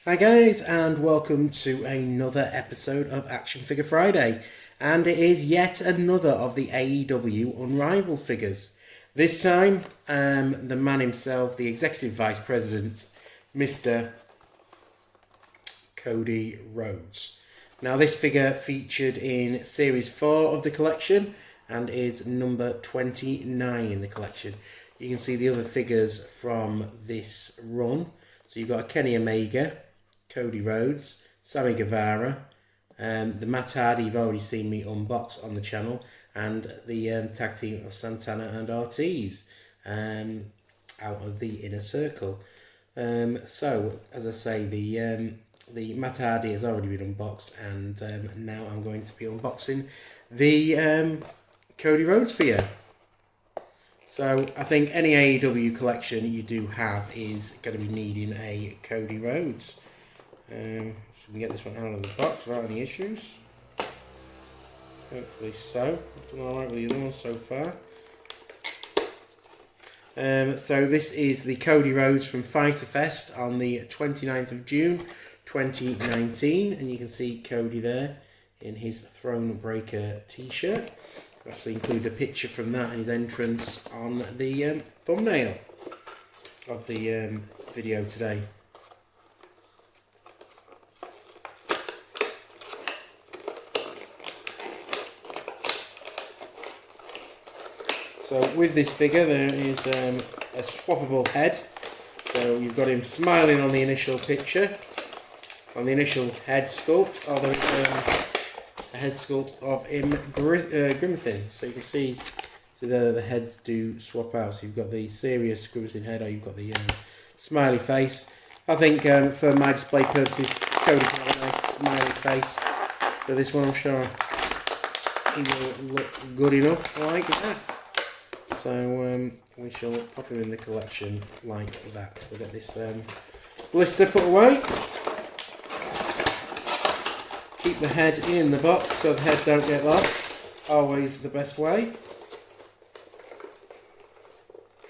Hi guys, and welcome to another episode of Action Figure Friday, and it is yet another of the AEW Unrivaled figures. This time, the man himself, the Executive Vice President, Mr. Cody Rhodes. Now this figure featured in Series 4 of the collection and is number 29 in the collection. You can see the other figures from this run. So you've got a Kenny Omega, Cody Rhodes, Sammy Guevara, the Matt Hardy you've already seen me unbox on the channel, and the tag team of Santana and Ortiz out of the Inner Circle. So, as I say, the Matt Hardy has already been unboxed, and now I'm going to be unboxing the Cody Rhodes figure. So I think any AEW collection you do have is going to be needing a Cody Rhodes. So we can get this one out of the box without any issues. Hopefully so. I've done alright with the other ones so far. So this is the Cody Rhodes from Fighter Fest on the 29th of June 2019. And you can see Cody there in his Throne Breaker t-shirt. I actually include a picture from that and his entrance on the thumbnail of the video today. So with this figure there is a swappable head. So you've got him smiling on the initial picture, on the initial head sculpt, although it's a head sculpt of him grimacing. So you can see the heads do swap out. So you've got the serious grimacing head, or you've got the smiley face. I think for my display purposes, Cody can have a nice smiley face. For this one, I'm sure he will look good enough like that. So we shall pop him in the collection like that. We'll get this blister put away. Keep the head in the box so the head don't get lost. Always the best way.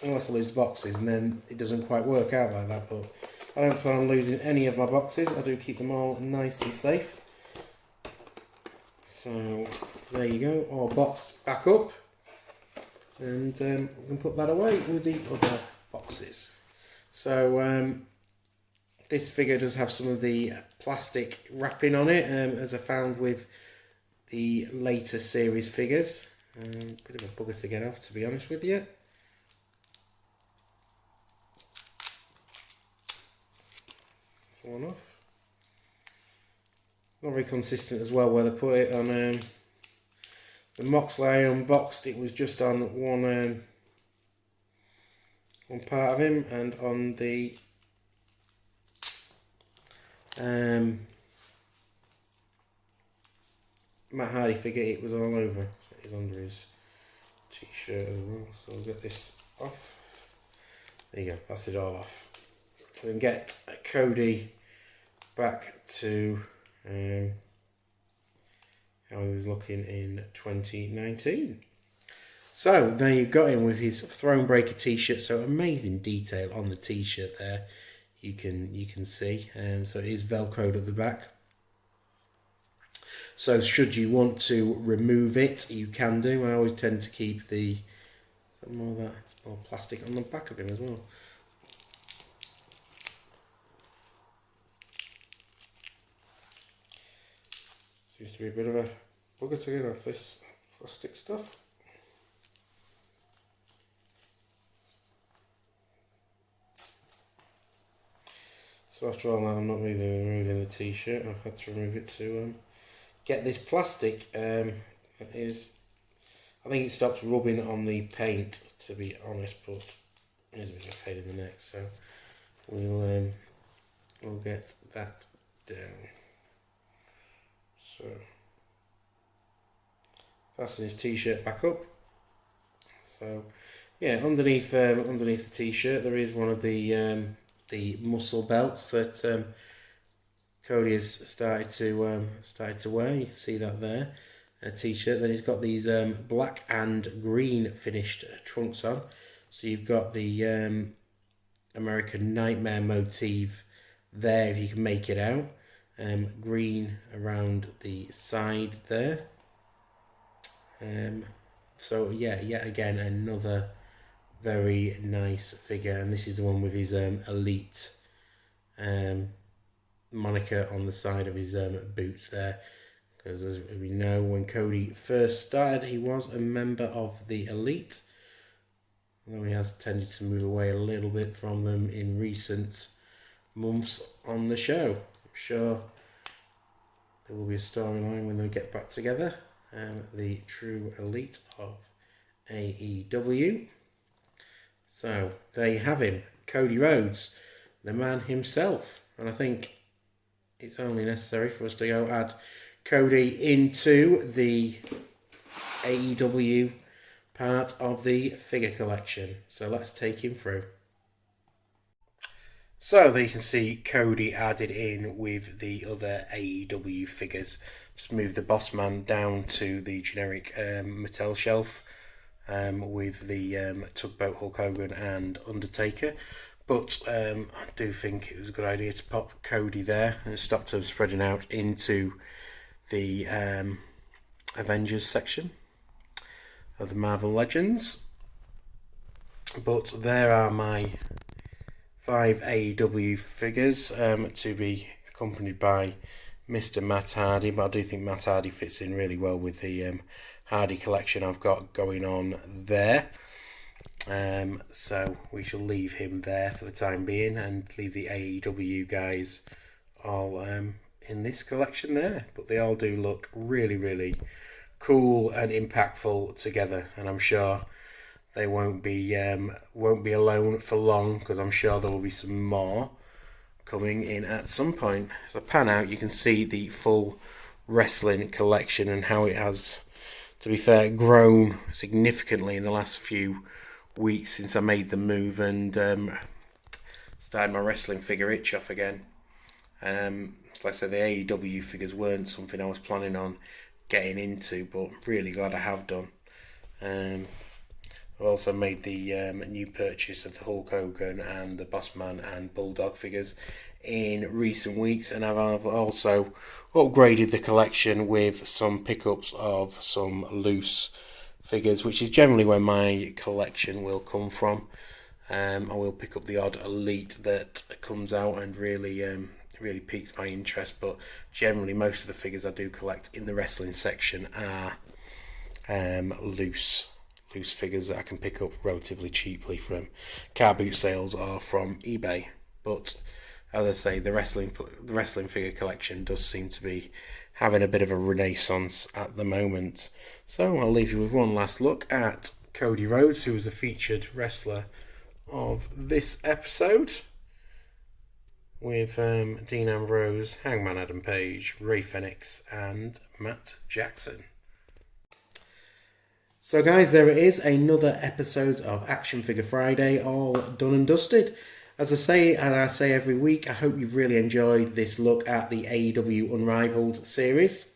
Unless I lose boxes, and then it doesn't quite work out like that, but I don't plan on losing any of my boxes. I do keep them all nice and safe. So there you go, all boxed back up. And we can put that away with the other boxes. So this figure does have some of the plastic wrapping on it, as I found with the later series figures. Bit of a bugger to get off, to be honest with you. One off. Not very consistent as well where they put it on. The Moxley I unboxed, it was just on one part of him, and on the Matt Hardy figure it was all over. So it is under his t-shirt as well. So we'll get this off. There you go, that's it all off. We can get Cody back to how he was looking in 2019. So there you got him with his Throne Breaker t-shirt. So amazing detail on the t-shirt there. You can see, so it is velcroed at the back. So should you want to remove it, you can do. I always tend to keep the more plastic on the back of him as well. Seems to be a bit of a bugger to get off this plastic stuff. So after all that, I'm not removing the t-shirt. I've had to remove it to get this plastic. I think it stops rubbing on the paint, to be honest, but it's a bit of a pain in the neck. So we'll get that down. So fasten his t-shirt back up. So yeah, underneath the t-shirt there is one of the muscle belts that Cody has started to wear. You can see that there, a t-shirt. Then he's got these black and green finished trunks on. So you've got the American Nightmare motif there, if you can make it out. Green around the side there. So yeah, yet again another very nice figure, and this is the one with his elite moniker on the side of his boots there. Because as we know, when Cody first started, he was a member of the elite, although he has tended to move away a little bit from them in recent months on the show. I'm sure there will be a storyline when they get back together. The true elite of AEW. So there you have him, Cody Rhodes, the man himself. And I think it's only necessary for us to go add Cody into the AEW part of the figure collection. So let's take him through. So there you can see Cody added in with the other AEW figures. Just move the Boss Man down to the generic Mattel shelf with the Tugboat Hulk Hogan and Undertaker. But I do think it was a good idea to pop Cody there and stop them spreading out into the Avengers section of the Marvel Legends. But there are my 5 AEW figures to be accompanied by Mr. Matt Hardy, but I do think Matt Hardy fits in really well with the Hardy collection I've got going on there. So we shall leave him there for the time being and leave the AEW guys all in this collection there. But they all do look really, really cool and impactful together, and I'm sure they won't be alone for long, because I'm sure there will be some more coming in at some point. As I pan out, you can see the full wrestling collection and how it has, to be fair, grown significantly in the last few weeks since I made the move and started my wrestling figure itch off again. Like I said, the AEW figures weren't something I was planning on getting into, but really glad I have done. I've also made the new purchase of the Hulk Hogan and the Bossman and Bulldog figures in recent weeks, and I've also upgraded the collection with some pickups of some loose figures, which is generally where my collection will come from. I will pick up the odd elite that comes out and really piques my interest, but generally most of the figures I do collect in the wrestling section are loose figures that I can pick up relatively cheaply from car boot sales or from eBay. But as I say, the wrestling figure collection does seem to be having a bit of a renaissance at the moment. So I'll leave you with one last look at Cody Rhodes, who was a featured wrestler of this episode, with Dean Ambrose, Hangman Adam Page, Ray Fenix and Matt Jackson. So guys, there it is, another episode of Action Figure Friday, all done and dusted. As I say every week, I hope you've really enjoyed this look at the AEW Unrivaled Series.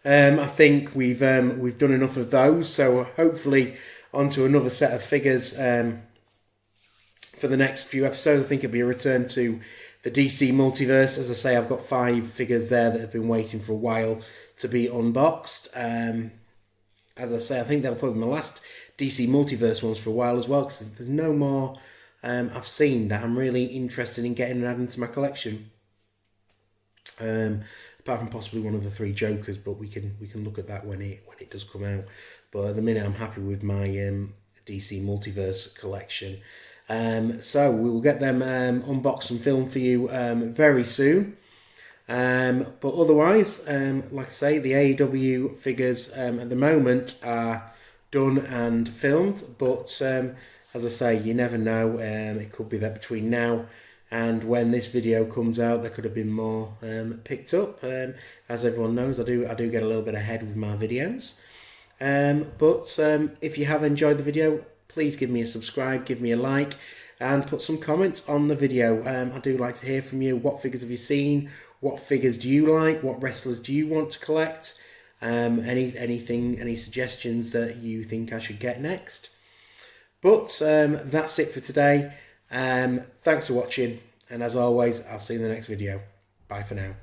I think we've done enough of those, so hopefully onto another set of figures for the next few episodes. I think it'll be a return to the DC Multiverse. As I say, I've got 5 figures there that have been waiting for a while to be unboxed. As I say, I think they'll probably be my last DC Multiverse ones for a while as well, because there's no more I've seen that I'm really interested in getting and adding to my collection. Apart from possibly one of the 3 Jokers, but we can look at that when it does come out. But at the minute, I'm happy with my DC Multiverse collection. So we will get them unboxed and filmed for you very soon. But otherwise, like I say, the AEW figures at the moment are done and filmed. But as I say, you never know. It could be that between now and when this video comes out, there could have been more picked up. As everyone knows, I do get a little bit ahead with my videos. But if you have enjoyed the video, please give me a subscribe, give me a like, and put some comments on the video. I do like to hear from you. What figures have you seen? What figures do you like? What wrestlers do you want to collect? Any suggestions that you think I should get next? But that's it for today. Thanks for watching, And as always, I'll see you in the next video. Bye for now.